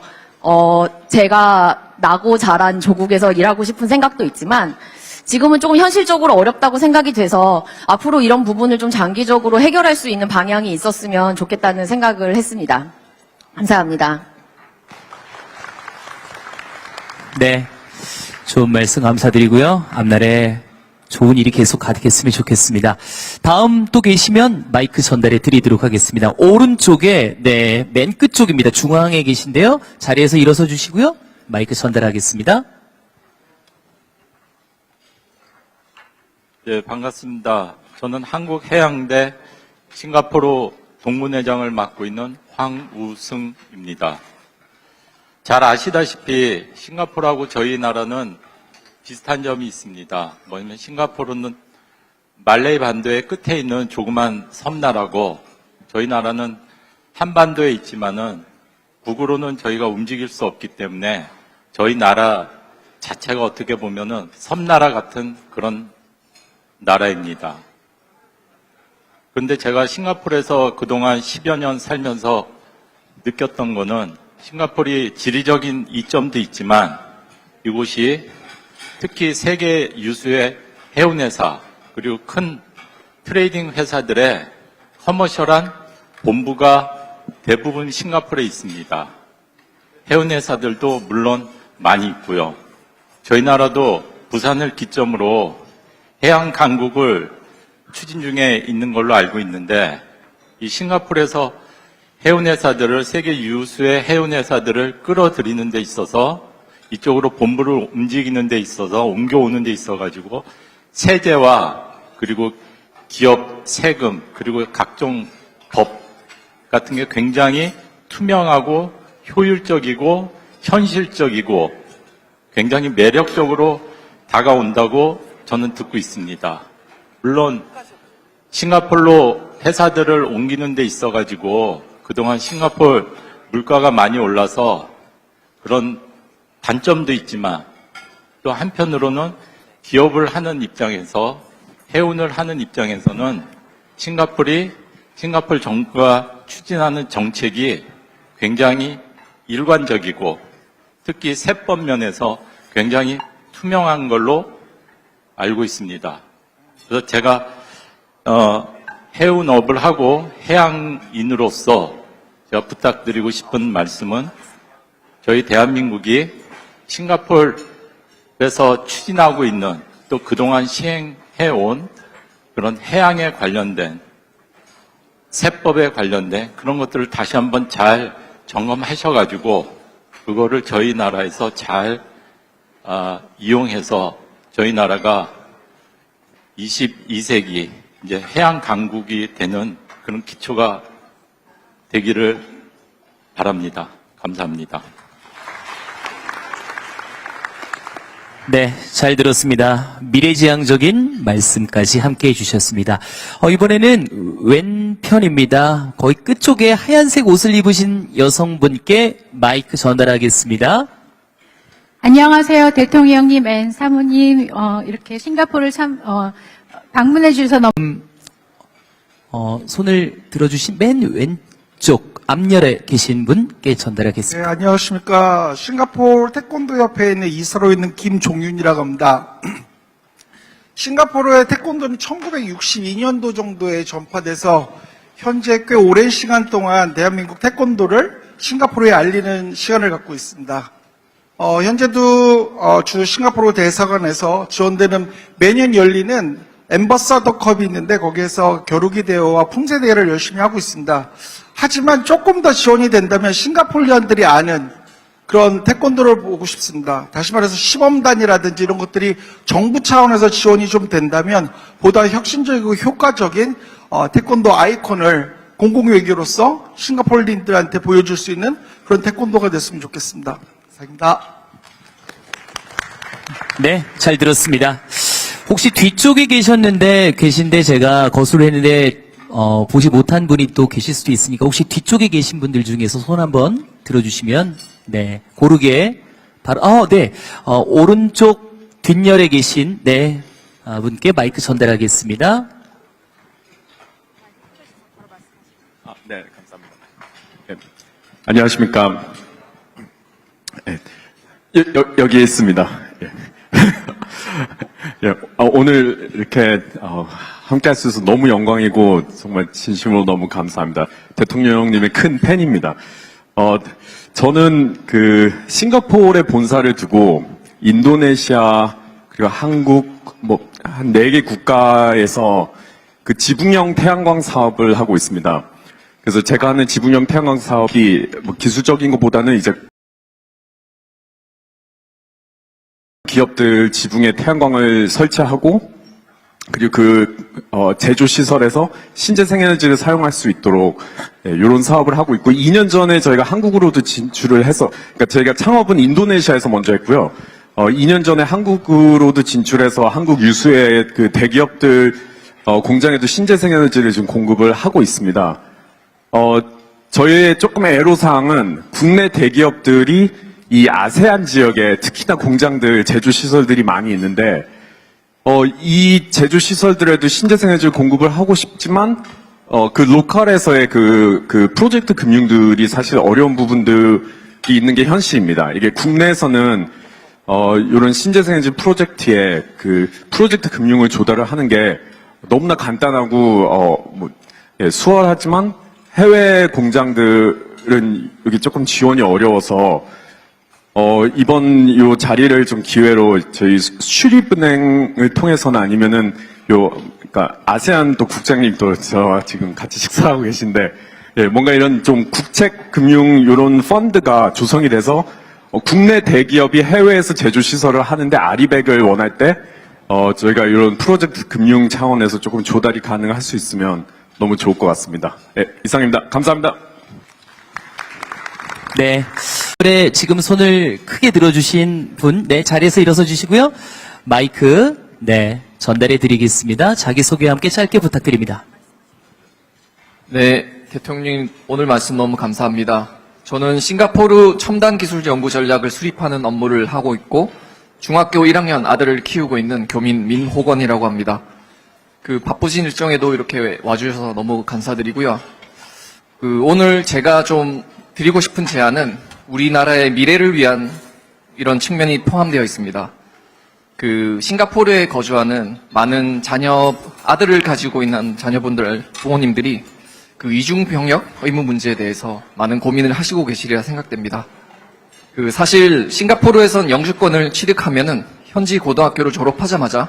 K: 제가 나고 자란 조국에서 일하고 싶은 생각도 있지만, 지금은 조금 현실적으로 어렵다고 생각이 돼서 앞으로 이런 부분을 좀 장기적으로 해결할 수 있는 방향이 있었으면 좋겠다는 생각을 했습니다. 감사합니다.
A: 네, 좋은 말씀 감사드리고요. 앞날에 좋은 일이 계속 가득했으면 좋겠습니다. 다음 또 계시면 마이크 전달해 드리도록 하겠습니다. 오른쪽에, 네, 맨 끝쪽입니다. 중앙에 계신데요. 자리에서 일어서 주시고요. 마이크 전달하겠습니다.
H: 네, 반갑습니다. 저는 한국해양대 싱가포르 동문회장을 맡고 있는 황우승입니다. 잘 아시다시피 싱가포르하고 저희 나라는 비슷한 점이 있습니다. 뭐냐면 싱가포르는 말레이 반도의 끝에 있는 조그만 섬나라고, 저희 나라는 한반도에 있지만은 북으로는 저희가 움직일 수 없기 때문에 저희 나라 자체가 어떻게 보면은 섬나라 같은 그런 나라입니다. 그런데 제가 싱가포르에서 그동안 10여 년 살면서 느꼈던 거는, 싱가포르이 지리적인 이점도 있지만 이곳이 특히 세계 유수의 해운회사 그리고 큰 트레이딩 회사들의 커머셜한 본부가 대부분 싱가포르에 있습니다. 해운회사들도 물론 많이 있고요. 저희 나라도 부산을 기점으로 해양 강국을 추진 중에 있는 걸로 알고 있는데, 이 싱가포르에서 해운회사들을, 세계 유수의 해운회사들을 끌어들이는 데 있어서, 이쪽으로 본부를 움직이는 데 있어서, 옮겨오는 데 있어가지고 세제와 그리고 기업 세금 그리고 각종 법 같은 게 굉장히 투명하고 효율적이고 현실적이고 굉장히 매력적으로 다가온다고 저는 듣고 있습니다. 물론 싱가포르로 회사들을 옮기는 데 있어가지고 그동안 싱가포르 물가가 많이 올라서 그런 단점도 있지만, 또 한편으로는 기업을 하는 입장에서 해운을 하는 입장에서는 싱가포르 정부가 추진하는 정책이 굉장히 일관적이고 특히 세법 면에서 굉장히 투명한 걸로 알고 있습니다. 그래서 제가 해운업을 하고 해양인으로서 제가 부탁드리고 싶은 말씀은 저희 대한민국이 싱가포르에서 추진하고 있는 또 그동안 시행해온 그런 해양에 관련된 세법에 관련된 그런 것들을 다시 한번 잘 점검하셔가지고 그거를 저희 나라에서 잘 이용해서 저희 나라가 22세기 이제 해양 강국이 되는 그런 기초가 되기를 바랍니다. 감사합니다.
A: 네, 잘 들었습니다. 미래지향적인 말씀까지 함께 해주셨습니다. 이번에는 왼편입니다. 거의 끝쪽에 하얀색 옷을 입으신 여성분께 마이크 전달하겠습니다.
I: 안녕하세요. 대통령님, 앤 사모님, 이렇게 싱가포르를 방문해 주셔서 너무
A: 손을 들어주신 맨 왼쪽 앞열에 계신 분께 전달하겠습니다.
L: 네, 안녕하십니까. 싱가포르 태권도 협회에 있는 이사로 있는 김종윤이라고 합니다. 싱가포르의 태권도는 1962년도 정도에 전파돼서 현재 꽤 오랜 시간 동안 대한민국 태권도를 싱가포르에 알리는 시간을 갖고 있습니다. 현재도 주 싱가포르 대사관에서 지원되는 매년 열리는 엠버서더 컵이 있는데 거기에서 겨루기 대회와 품새 대회를 열심히 하고 있습니다. 하지만 조금 더 지원이 된다면 싱가포르인들이 아는 그런 태권도를 보고 싶습니다. 다시 말해서 시범단이라든지 이런 것들이 정부 차원에서 지원이 좀 된다면 보다 혁신적이고 효과적인 태권도 아이콘을 공공외교로서 싱가포르인들한테 보여줄 수 있는 그런 태권도가 됐으면 좋겠습니다. 감사합니다.
A: 네, 잘 들었습니다. 혹시 뒤쪽에 계신데 제가 거수를 했는데 보지 못한 분이 또 계실 수도 있으니까 혹시 뒤쪽에 계신 분들 중에서 손 한번 들어주시면 네 고르게 바로 네 오른쪽 뒷열에 계신 네 분께 마이크 전달하겠습니다.
M: 네, 감사합니다. 네, 안녕하십니까. 네, 여기에 있습니다. 예. 예, 오늘 이렇게 함께 할 수 있어서 너무 영광이고 정말 진심으로 너무 감사합니다. 대통령님의 큰 팬입니다. 저는 그 싱가포르의 본사를 두고 인도네시아 그리고 한국 한 4개 국가에서 그 지붕형 태양광 사업을 하고 있습니다. 그래서 제가 하는 지붕형 태양광 사업이 기술적인 것보다는 이제 기업들 지붕에 태양광을 설치하고 그리고 제조 시설에서 신재생 에너지를 사용할 수 있도록 이런 사업을 하고 있고 2년 전에 저희가 한국으로도 진출을 해서 그러니까 저희가 창업은 인도네시아에서 먼저 했고요. 2년 전에 한국으로도 진출해서 한국 유수의 그 대기업들 공장에도 신재생 에너지를 지금 공급을 하고 있습니다. 저희의 조금의 애로사항은 국내 대기업들이 이 아세안 지역에 특히나 공장들, 제조시설들이 많이 있는데, 이 제조시설들에도 신재생에너지를 공급을 하고 싶지만, 그 로컬에서의 그 프로젝트 금융들이 사실 어려운 부분들이 있는 게 현실입니다. 이게 국내에서는, 이런 신재생에너지 프로젝트에 그 프로젝트 금융을 조달을 하는 게 너무나 간단하고, 수월하지만 해외 공장들은 여기 조금 지원이 어려워서, 이번 요 자리를 좀 기회로 저희 수립은행을 통해서는 아니면은 그러니까 아세안 또 국장님도 저와 지금 같이 식사하고 계신데, 뭔가 이런 좀 국책금융 이런 펀드가 조성이 돼서 국내 대기업이 해외에서 제조시설을 하는데 아리백을 원할 때, 저희가 이런 프로젝트 금융 차원에서 조금 조달이 가능할 수 있으면 너무 좋을 것 같습니다. 네, 이상입니다. 감사합니다.
A: 네. 지금 손을 크게 들어주신 분, 네, 자리에서 일어서 주시고요. 마이크, 네, 전달해 드리겠습니다. 자기소개와 함께 짧게 부탁드립니다.
N: 네, 대통령님 오늘 말씀 너무 감사합니다. 저는 싱가포르 첨단기술연구 전략을 수립하는 업무를 하고 있고 중학교 1학년 아들을 키우고 있는 교민 민호건이라고 합니다. 그 바쁘신 일정에도 이렇게 와주셔서 너무 감사드리고요. 오늘 제가 좀 드리고 싶은 제안은 우리나라의 미래를 위한 이런 측면이 포함되어 있습니다. 싱가포르에 거주하는 많은 아들을 가지고 있는 자녀분들, 부모님들이 이중병역 의무 문제에 대해서 많은 고민을 하시고 계시리라 생각됩니다. 사실 싱가포르에선 영주권을 취득하면은 현지 고등학교를 졸업하자마자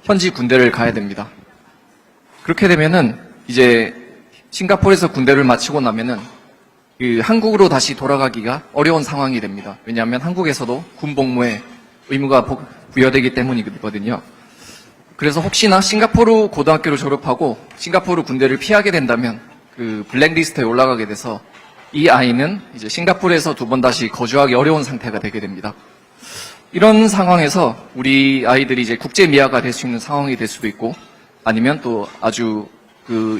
N: 현지 군대를 가야 됩니다. 그렇게 되면은 이제 싱가포르에서 군대를 마치고 나면은 한국으로 다시 돌아가기가 어려운 상황이 됩니다. 왜냐하면 한국에서도 군복무에 의무가 부여되기 때문이거든요. 그래서 혹시나 싱가포르 고등학교를 졸업하고 싱가포르 군대를 피하게 된다면 블랙리스트에 올라가게 돼서 이 아이는 이제 싱가포르에서 2번 다시 거주하기 어려운 상태가 되게 됩니다. 이런 상황에서 우리 아이들이 이제 국제 미아가 될 수 있는 상황이 될 수도 있고, 아니면 또 아주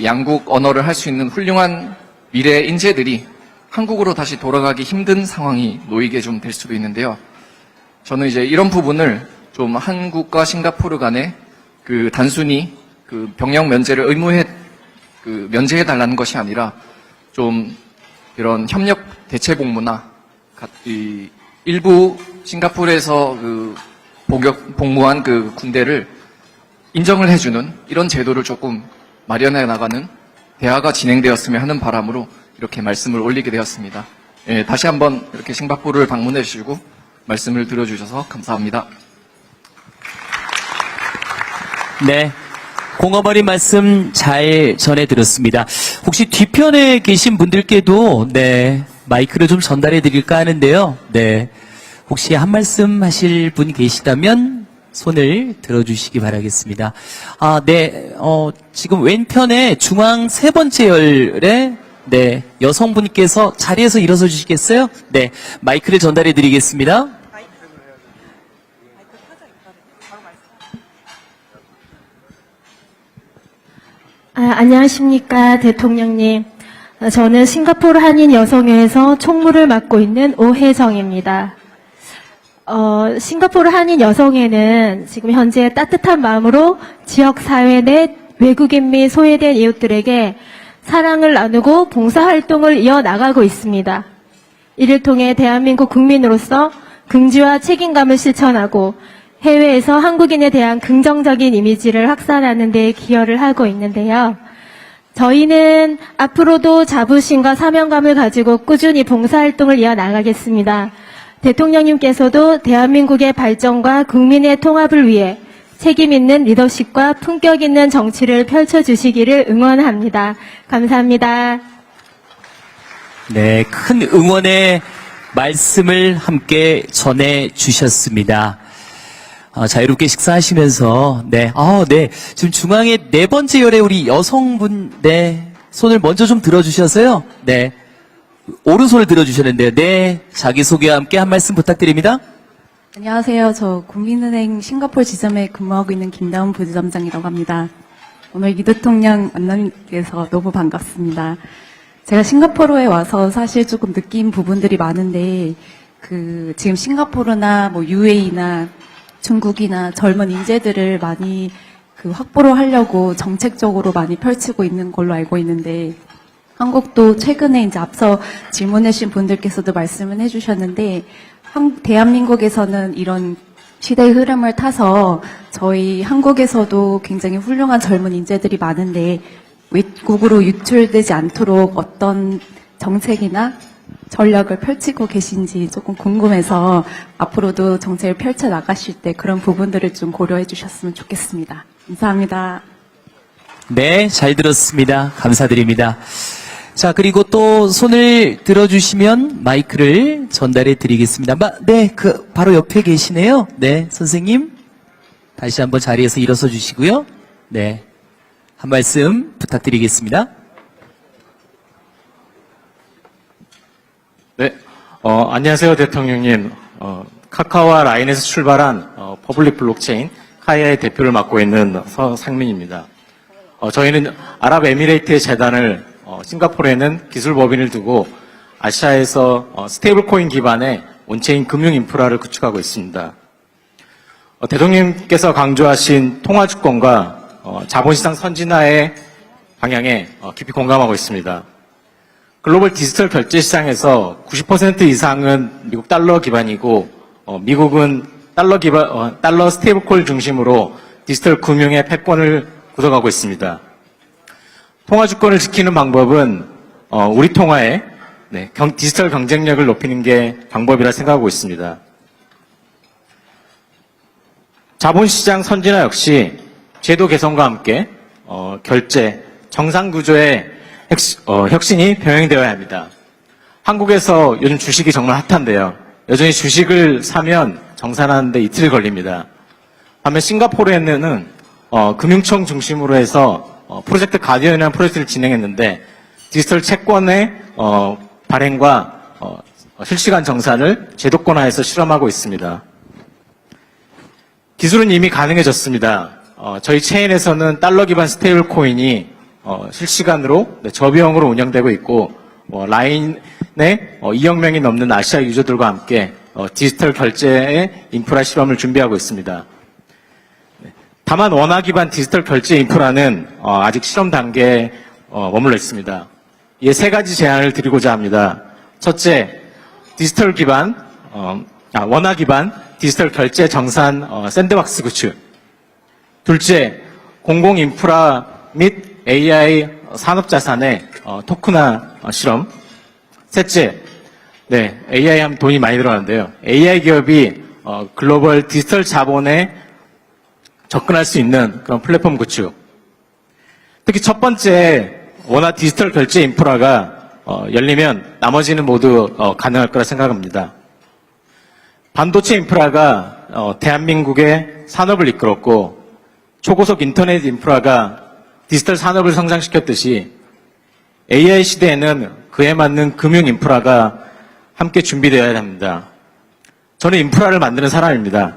N: 양국 언어를 할 수 있는 훌륭한 미래 인재들이 한국으로 다시 돌아가기 힘든 상황이 놓이게 좀 될 수도 있는데요. 저는 이제 이런 부분을 좀 한국과 싱가포르 간에 단순히 병역 면제를 면제해 달라는 것이 아니라 좀 이런 협력 대체 복무나 일부 싱가포르에서 복무한 군대를 인정을 해주는 이런 제도를 조금 마련해 나가는 대화가 진행되었으면 하는 바람으로 이렇게 말씀을 올리게 되었습니다. 예, 다시 한번 이렇게 싱가포르를 방문해 주시고 말씀을 들어주셔서 감사합니다.
A: 네. 공어머리 말씀 잘 전해 들었습니다. 혹시 뒤편에 계신 분들께도 네, 마이크를 좀 전달해 드릴까 하는데요. 네. 혹시 한 말씀 하실 분 계시다면 손을 들어주시기 바라겠습니다. 네. 지금 왼편에 중앙 3번째 열에 네, 여성분께서 자리에서 일어서 주시겠어요? 네. 마이크를 전달해 드리겠습니다.
O: 안녕하십니까, 대통령님. 저는 싱가포르 한인 여성회에서 총무를 맡고 있는 오혜정입니다. 싱가포르 한인 여성회는 지금 현재 따뜻한 마음으로 지역 사회 내 외국인 및 소외된 이웃들에게 사랑을 나누고 봉사활동을 이어나가고 있습니다. 이를 통해 대한민국 국민으로서 긍지와 책임감을 실천하고 해외에서 한국인에 대한 긍정적인 이미지를 확산하는 데 기여를 하고 있는데요. 저희는 앞으로도 자부심과 사명감을 가지고 꾸준히 봉사활동을 이어나가겠습니다. 대통령님께서도 대한민국의 발전과 국민의 통합을 위해 책임 있는 리더십과 품격 있는 정치를 펼쳐주시기를 응원합니다. 감사합니다.
A: 네, 큰 응원의 말씀을 함께 전해 주셨습니다. 자유롭게 식사하시면서, 네, 네. 지금 중앙에 4번째 열에 우리 여성분, 네, 손을 먼저 좀 들어주셔서요. 네. 오른손을 들어주셨는데요. 네. 자기소개와 함께 한 말씀 부탁드립니다.
P: 안녕하세요. 저 국민은행 싱가포르 지점에 근무하고 있는 김다운 부지점장이라고 합니다. 오늘 이 대통령 만나서 너무 반갑습니다. 제가 싱가포르에 와서 사실 조금 느낀 부분들이 많은데, 지금 싱가포르나 UAE나 중국이나 젊은 인재들을 많이 확보를 하려고 정책적으로 많이 펼치고 있는 걸로 알고 있는데, 한국도 최근에 이제 앞서 질문해 주신 분들께서도 말씀을 해주셨는데, 대한민국에서는 이런 시대의 흐름을 타서 저희 한국에서도 굉장히 훌륭한 젊은 인재들이 많은데 외국으로 유출되지 않도록 어떤 정책이나 전략을 펼치고 계신지 조금 궁금해서 앞으로도 정책을 펼쳐 나가실 때 그런 부분들을 좀 고려해 주셨으면 좋겠습니다. 감사합니다.
A: 네, 잘 들었습니다. 감사드립니다. 자, 그리고 또 손을 들어주시면 마이크를 전달해 드리겠습니다. 네, 바로 옆에 계시네요. 네, 선생님. 다시 한번 자리에서 일어서 주시고요. 네, 한 말씀 부탁드리겠습니다.
Q: 네, 안녕하세요, 대통령님. 카카오와 라인에서 출발한 퍼블릭 블록체인 카이아의 대표를 맡고 있는 서상민입니다. 저희는 아랍에미레이트의 재단을 싱가포르에는 기술법인을 두고 아시아에서 스테이블 코인 기반의 온체인 금융 인프라를 구축하고 있습니다. 대통령님께서 강조하신 통화주권과 자본시장 선진화의 방향에 깊이 공감하고 있습니다. 글로벌 디지털 결제 시장에서 90% 이상은 미국 달러 기반이고 미국은 달러 스테이블코인 중심으로 디지털 금융의 패권을 굳어가고 있습니다. 통화 주권을 지키는 방법은 우리 통화의 디지털 경쟁력을 높이는 게 방법이라 생각하고 있습니다. 자본시장 선진화 역시 제도 개선과 함께 결제, 정상 구조의 혁신이 병행되어야 합니다. 한국에서 요즘 주식이 정말 핫한데요. 여전히 주식을 사면 정산하는데 이틀 걸립니다. 반면 싱가포르에는 금융청 중심으로 해서 프로젝트 가디언이라는 프로젝트를 진행했는데 디지털 채권의 발행과 실시간 정산을 제도권화해서 실험하고 있습니다. 기술은 이미 가능해졌습니다. 저희 체인에서는 달러 기반 스테이블 코인이 실시간으로 저비용으로 운영되고 있고 라인에 2억 명이 넘는 아시아 유저들과 함께 디지털 결제의 인프라 실험을 준비하고 있습니다. 다만 원화 기반 디지털 결제 인프라는 아직 실험 단계에 머물러 있습니다. 이에 세 가지 제안을 드리고자 합니다. 첫째, 디지털 기반 원화 기반 디지털 결제 정산 샌드박스 구축. 둘째, 공공 인프라 및 AI 산업 자산의 토큰화 실험. 셋째, AI 하면 돈이 많이 들어가는데요. AI 기업이 글로벌 디지털 자본에 접근할 수 있는 그런 플랫폼 구축. 특히 첫 번째 원화 디지털 결제 인프라가 열리면 나머지는 모두 가능할 거라 생각합니다. 반도체 인프라가 대한민국의 산업을 이끌었고 초고속 인터넷 인프라가 디지털 산업을 성장시켰듯이 AI 시대에는 그에 맞는 금융 인프라가 함께 준비되어야 합니다. 저는 인프라를 만드는 사람입니다.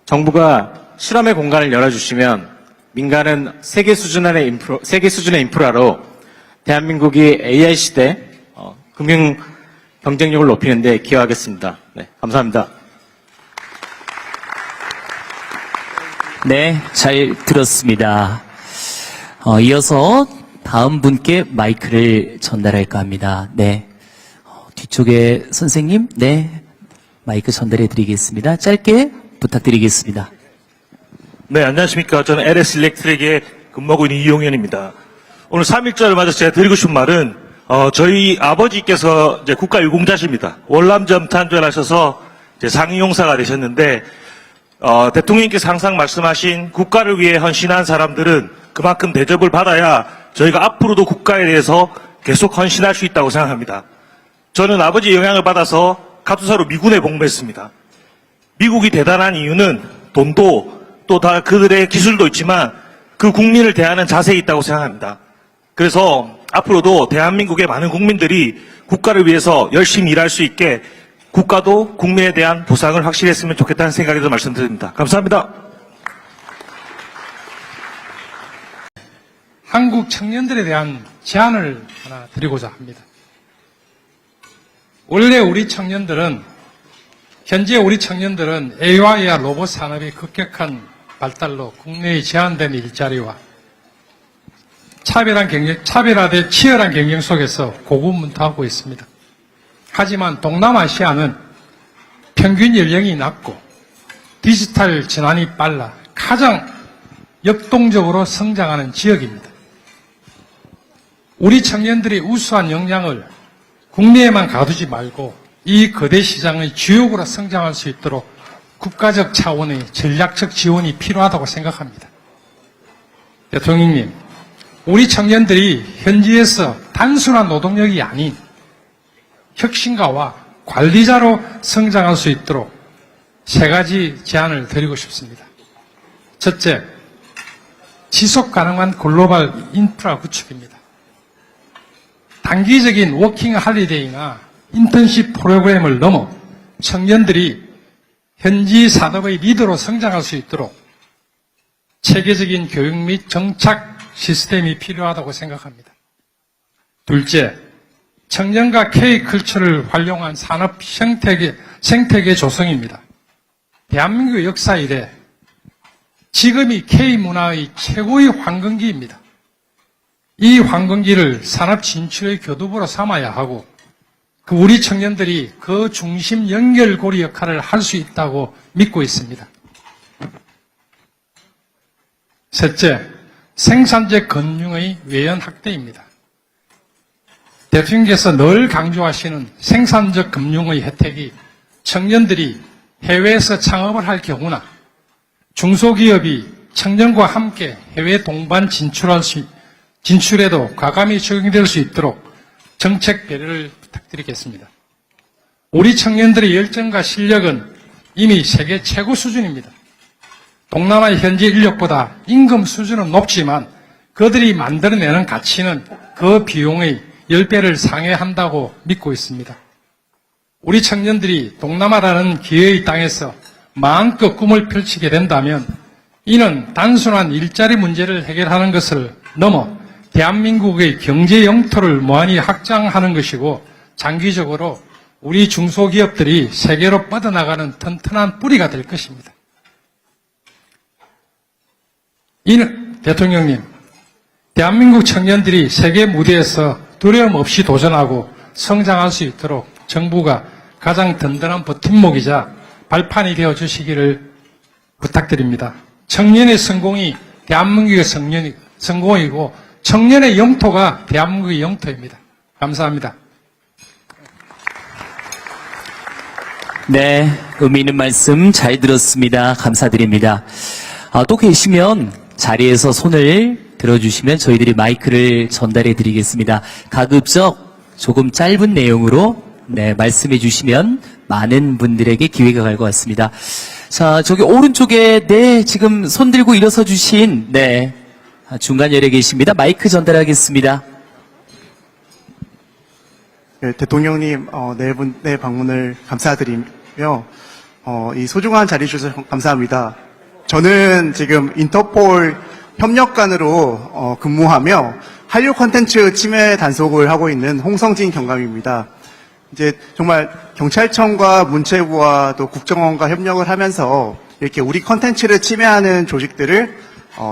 Q: 정부가 실험의 공간을 열어주시면 민간은 세계 수준의 인프라로 대한민국이 AI 시대 금융 경쟁력을 높이는 데 기여하겠습니다. 네, 감사합니다.
A: 네, 잘 들었습니다. 이어서 다음 분께 마이크를 전달할까 합니다. 네, 뒤쪽에 선생님, 네, 마이크 전달해 드리겠습니다. 짧게 부탁드리겠습니다.
R: 네, 안녕하십니까. 저는 LS 일렉트릭에 근무하고 있는 이용현입니다. 오늘 3.1절을 맞아서 제가 드리고 싶은 말은, 저희 아버지께서 이제 국가유공자십니다. 월남전 탄전하셔서 이제 상용사가 되셨는데, 대통령님께서 항상 말씀하신 국가를 위해 헌신한 사람들은 그만큼 대접을 받아야 저희가 앞으로도 국가에 대해서 계속 헌신할 수 있다고 생각합니다. 저는 아버지의 영향을 받아서 가투사로 미군에 복무했습니다. 미국이 대단한 이유는 돈도 또 다 그들의 기술도 있지만 그 국민을 대하는 자세에 있다고 생각합니다. 그래서 앞으로도 대한민국의 많은 국민들이 국가를 위해서 열심히 일할 수 있게 국가도 국민에 대한 보상을 확실히 했으면 좋겠다는 생각에서 말씀드립니다. 감사합니다.
S: 한국 청년들에 대한 제안을 하나 드리고자 합니다. 원래 현재 우리 청년들은 AI와 로봇 산업의 급격한 발달로 국내에 제한된 일자리와 차별화된 치열한 경쟁 속에서 고군분투하고 있습니다. 하지만 동남아시아는 평균 연령이 낮고 디지털 전환이 빨라 가장 역동적으로 성장하는 지역입니다. 우리 청년들이 우수한 역량을 국내에만 가두지 말고 이 거대 시장의 주역으로 성장할 수 있도록 국가적 차원의 전략적 지원이 필요하다고 생각합니다. 대통령님, 우리 청년들이 현지에서 단순한 노동력이 아닌 혁신가와 관리자로 성장할 수 있도록 세 가지 제안을 드리고 싶습니다. 첫째, 지속 가능한 글로벌 인프라 구축입니다. 단기적인 워킹 할리데이나 인턴십 프로그램을 넘어 청년들이 현지 산업의 리더로 성장할 수 있도록 체계적인 교육 및 정착 시스템이 필요하다고 생각합니다. 둘째, 청년과 K컬처를 활용한 산업 생태계 조성입니다. 대한민국 역사 이래 지금이 K문화의 최고의 황금기입니다. 이 황금기를 산업 진출의 교두보로 삼아야 하고 그 우리 청년들이 그 중심 연결고리 역할을 할 수 있다고 믿고 있습니다. 셋째, 생산적 금융의 외연 확대입니다. 대통령께서 늘 강조하시는 생산적 금융의 혜택이 청년들이 해외에서 창업을 할 경우나 중소기업이 청년과 함께 해외 동반 진출에도 과감히 적용될 수 있도록 정책 배려를 부탁드리겠습니다. 우리 청년들의 열정과 실력은 이미 세계 최고 수준입니다. 동남아의 현지 인력보다 임금 수준은 높지만 그들이 만들어내는 가치는 그 비용의 10배를 상회한다고 믿고 있습니다. 우리 청년들이 동남아라는 기회의 땅에서 마음껏 꿈을 펼치게 된다면 이는 단순한 일자리 문제를 해결하는 것을 넘어 대한민국의 경제 영토를 무한히 확장하는 것이고 장기적으로 우리 중소기업들이 세계로 뻗어나가는 튼튼한 뿌리가 될 것입니다. 이는 대통령님, 대한민국 청년들이 세계 무대에서 두려움 없이 도전하고 성장할 수 있도록 정부가 가장 든든한 버팀목이자 발판이 되어 주시기를 부탁드립니다. 청년의 성공이 대한민국의 성공이고 청년의 영토가 대한민국의 영토입니다. 감사합니다.
A: 네, 의미 있는 말씀 잘 들었습니다. 감사드립니다. 또 계시면 자리에서 손을 들어주시면 저희들이 마이크를 전달해 드리겠습니다. 가급적 조금 짧은 내용으로 말씀해 주시면 많은 분들에게 기회가 갈 것 같습니다. 자, 저기 오른쪽에 지금 손 들고 일어서 주신 중간 열에 계십니다. 마이크 전달하겠습니다.
T: 네, 대통령님 네 분의 방문을 감사드리며 이 소중한 자리 주셔서 감사합니다. 저는 지금 인터폴 협력관으로 근무하며 한류 콘텐츠 침해 단속을 하고 있는 홍성진 경감입니다. 이제 정말 경찰청과 문체부와 또 국정원과 협력을 하면서 이렇게 우리 콘텐츠를 침해하는 조직들을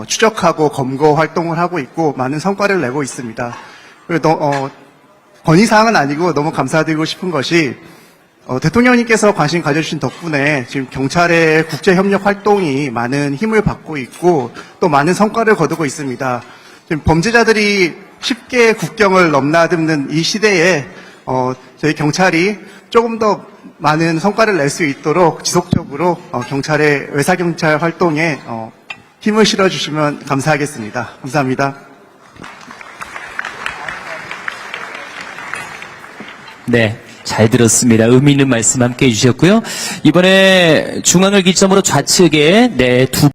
T: 추적하고 검거 활동을 하고 있고 많은 성과를 내고 있습니다. 그리고 건의사항은 아니고 너무 감사드리고 싶은 것이 대통령님께서 관심 가져주신 덕분에 지금 경찰의 국제협력 활동이 많은 힘을 받고 있고 또 많은 성과를 거두고 있습니다. 지금 범죄자들이 쉽게 국경을 넘나드는 이 시대에 저희 경찰이 조금 더 많은 성과를 낼 수 있도록 지속적으로 경찰의 외사경찰 활동에 힘을 실어주시면 감사하겠습니다. 감사합니다.
A: 네, 잘 들었습니다. 의미 있는 말씀 함께 해주셨고요. 이번에 중앙을 기점으로 좌측에 두